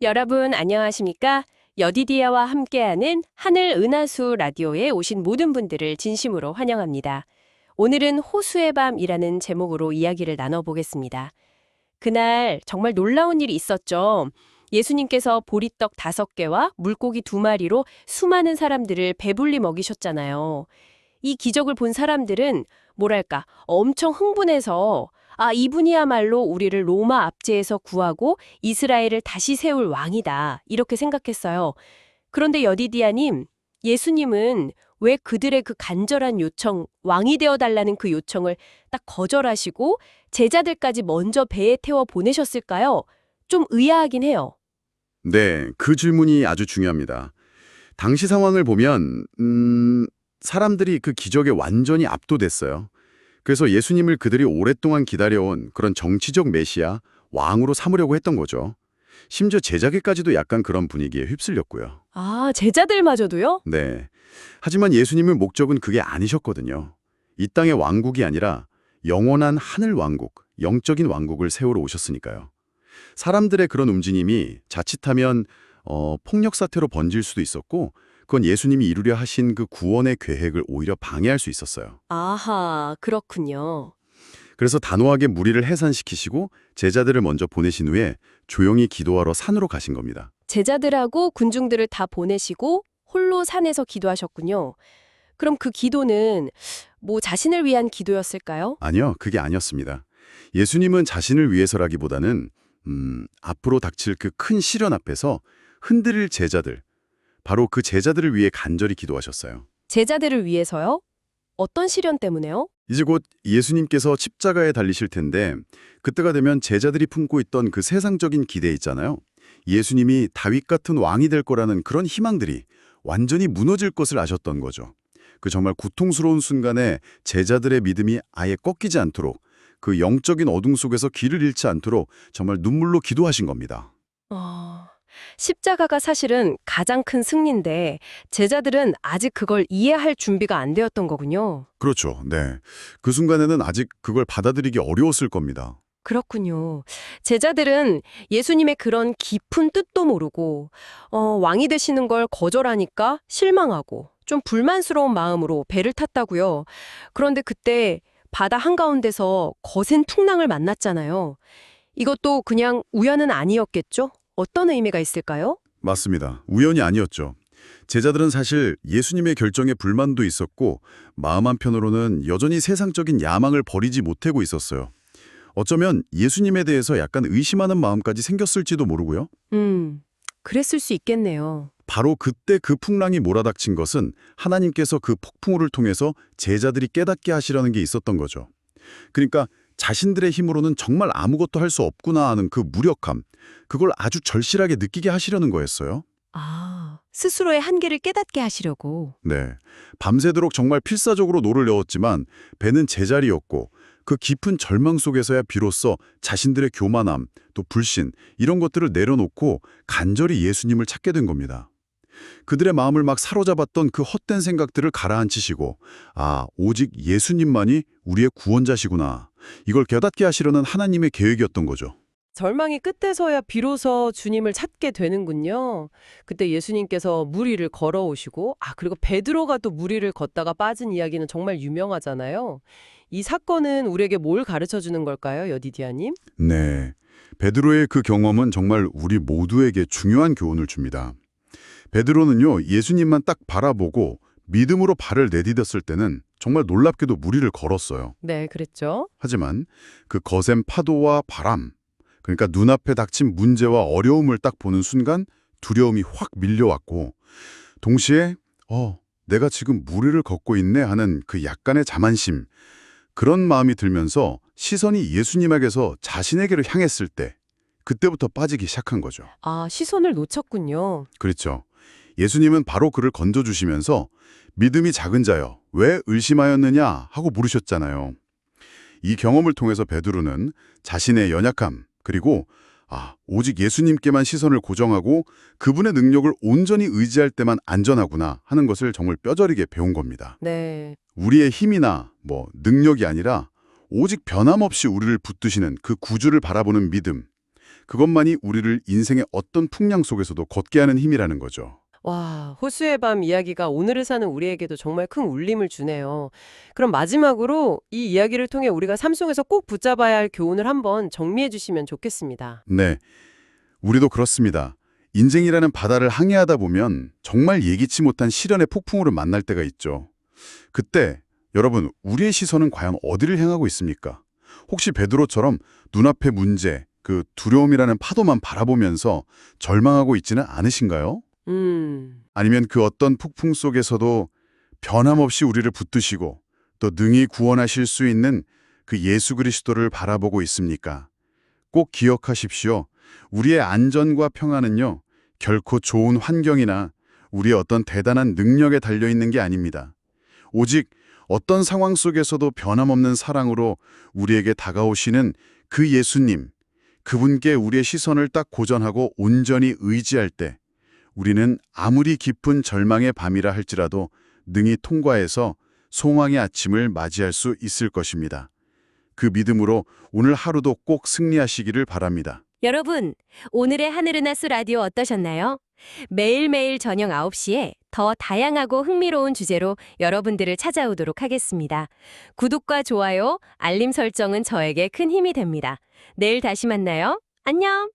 여러분 안녕하십니까? 여디디아와 함께하는 하늘 은하수 라디오에 오신 모든 분들을 진심으로 환영합니다. 오늘은 호수의 밤이라는 제목으로 이야기를 나눠보겠습니다. 그날 정말 놀라운 일이 있었죠. 예수님께서 보리떡 5개와 물고기 2마리로 수많은 사람들을 배불리 먹이셨잖아요. 이 기적을 본 사람들은 뭐랄까 엄청 흥분해서 이분이야말로 우리를 로마 압제에서 구하고 이스라엘을 다시 세울 왕이다. 이렇게 생각했어요. 그런데 여디디아님, 예수님은 왜 그들의 그 간절한 요청, 왕이 되어 달라는 그 요청을 딱 거절하시고 제자들까지 먼저 배에 태워 보내셨을까요? 좀 의아하긴 해요. 네, 그 질문이 아주 중요합니다. 당시 상황을 보면 사람들이 그 기적에 완전히 압도됐어요. 그래서 예수님을 그들이 오랫동안 기다려온 그런 정치적 메시아, 왕으로 삼으려고 했던 거죠. 심지어 제자계까지도 약간 그런 분위기에 휩쓸렸고요. 제자들마저도요? 네. 하지만 예수님의 목적은 그게 아니셨거든요. 이 땅의 왕국이 아니라 영원한 하늘 왕국, 영적인 왕국을 세우러 오셨으니까요. 사람들의 그런 움직임이 자칫하면 폭력 사태로 번질 수도 있었고 그건 예수님이 이루려 하신 그 구원의 계획을 오히려 방해할 수 있었어요. 아하, 그렇군요. 그래서 단호하게 무리를 해산시키시고 제자들을 먼저 보내신 후에 조용히 기도하러 산으로 가신 겁니다. 제자들하고 군중들을 다 보내시고 홀로 산에서 기도하셨군요. 그럼 그 기도는 자신을 위한 기도였을까요? 아니요, 그게 아니었습니다. 예수님은 자신을 위해서라기보다는 앞으로 닥칠 그 큰 시련 앞에서 흔들릴 제자들, 바로 그 제자들을 위해 간절히 기도하셨어요. 제자들을 위해서요? 어떤 시련 때문에요? 이제 곧 예수님께서 십자가에 달리실 텐데 그때가 되면 제자들이 품고 있던 그 세상적인 기대 있잖아요. 예수님이 다윗 같은 왕이 될 거라는 그런 희망들이 완전히 무너질 것을 아셨던 거죠. 그 정말 고통스러운 순간에 제자들의 믿음이 아예 꺾이지 않도록 그 영적인 어둠 속에서 길을 잃지 않도록 정말 눈물로 기도하신 겁니다. 십자가가 사실은 가장 큰 승리인데 제자들은 아직 그걸 이해할 준비가 안 되었던 거군요. 그렇죠. 네. 그 순간에는 아직 그걸 받아들이기 어려웠을 겁니다. 그렇군요. 제자들은 예수님의 그런 깊은 뜻도 모르고 왕이 되시는 걸 거절하니까 실망하고 좀 불만스러운 마음으로 배를 탔다고요. 그런데 그때 바다 한가운데서 거센 풍랑을 만났잖아요. 이것도 그냥 우연은 아니었겠죠? 어떤 의미가 있을까요? 맞습니다. 우연이 아니었죠. 제자들은 사실 예수님의 결정에 불만도 있었고 마음 한편으로는 여전히 세상적인 야망을 버리지 못하고 있었어요. 어쩌면 예수님에 대해서 약간 의심하는 마음까지 생겼을지도 모르고요. 그랬을 수 있겠네요. 바로 그때 그 풍랑이 몰아닥친 것은 하나님께서 그 폭풍우를 통해서 제자들이 깨닫게 하시려는 게 있었던 거죠. 그러니까 자신들의 힘으로는 정말 아무것도 할 수 없구나 하는 그 무력함, 그걸 아주 절실하게 느끼게 하시려는 거였어요. 스스로의 한계를 깨닫게 하시려고. 네, 밤새도록 정말 필사적으로 노를 내었지만 배는 제자리였고 그 깊은 절망 속에서야 비로소 자신들의 교만함, 또 불신 이런 것들을 내려놓고 간절히 예수님을 찾게 된 겁니다. 그들의 마음을 막 사로잡았던 그 헛된 생각들을 가라앉히시고 오직 예수님만이 우리의 구원자시구나. 이걸 깨닫게 하시려는 하나님의 계획이었던 거죠. 절망의 끝에서야 비로소 주님을 찾게 되는군요. 그때 예수님께서 물 위를 걸어오시고, 그리고 베드로가 또 물 위를 걷다가 빠진 이야기는 정말 유명하잖아요. 이 사건은 우리에게 뭘 가르쳐 주는 걸까요, 여디디아님? 네, 베드로의 그 경험은 정말 우리 모두에게 중요한 교훈을 줍니다. 베드로는요, 예수님만 딱 바라보고 믿음으로 발을 내디뎠을 때는 정말 놀랍게도 물 위를 걸었어요. 네, 그랬죠. 하지만 그 거센 파도와 바람, 그러니까 눈앞에 닥친 문제와 어려움을 딱 보는 순간 두려움이 확 밀려왔고 동시에 내가 지금 물 위를 걷고 있네 하는 그 약간의 자만심, 그런 마음이 들면서 시선이 예수님에게서 자신에게로 향했을 때 그때부터 빠지기 시작한 거죠. 시선을 놓쳤군요. 그렇죠. 예수님은 바로 그를 건져주시면서 믿음이 작은 자여 왜 의심하였느냐 하고 물으셨잖아요. 이 경험을 통해서 베드로는 자신의 연약함 그리고 오직 예수님께만 시선을 고정하고 그분의 능력을 온전히 의지할 때만 안전하구나 하는 것을 정말 뼈저리게 배운 겁니다. 네. 우리의 힘이나 능력이 아니라 오직 변함없이 우리를 붙드시는 그 구주를 바라보는 믿음, 그것만이 우리를 인생의 어떤 풍랑 속에서도 걷게 하는 힘이라는 거죠. 와, 호수의 밤 이야기가 오늘을 사는 우리에게도 정말 큰 울림을 주네요. 그럼 마지막으로 이 이야기를 통해 우리가 삶 속에서 꼭 붙잡아야 할 교훈을 한번 정리해 주시면 좋겠습니다. 네, 우리도 그렇습니다. 인생이라는 바다를 항해하다 보면 정말 예기치 못한 시련의 폭풍우를 만날 때가 있죠. 그때 여러분, 우리의 시선은 과연 어디를 향하고 있습니까? 혹시 베드로처럼 눈앞의 문제, 그 두려움이라는 파도만 바라보면서 절망하고 있지는 않으신가요? 아니면 그 어떤 폭풍 속에서도 변함없이 우리를 붙드시고 또 능히 구원하실 수 있는 그 예수 그리스도를 바라보고 있습니까? 꼭 기억하십시오. 우리의 안전과 평안은요, 결코 좋은 환경이나 우리의 어떤 대단한 능력에 달려있는 게 아닙니다. 오직 어떤 상황 속에서도 변함없는 사랑으로 우리에게 다가오시는 그 예수님, 그분께 우리의 시선을 딱 고정하고 온전히 의지할 때 우리는 아무리 깊은 절망의 밤이라 할지라도 능히 통과해서 소망의 아침을 맞이할 수 있을 것입니다. 그 믿음으로 오늘 하루도 꼭 승리하시기를 바랍니다. 여러분, 오늘의 하늘은하수 라디오 어떠셨나요? 매일매일 저녁 9시에 더 다양하고 흥미로운 주제로 여러분들을 찾아오도록 하겠습니다. 구독과 좋아요, 알림 설정은 저에게 큰 힘이 됩니다. 내일 다시 만나요. 안녕!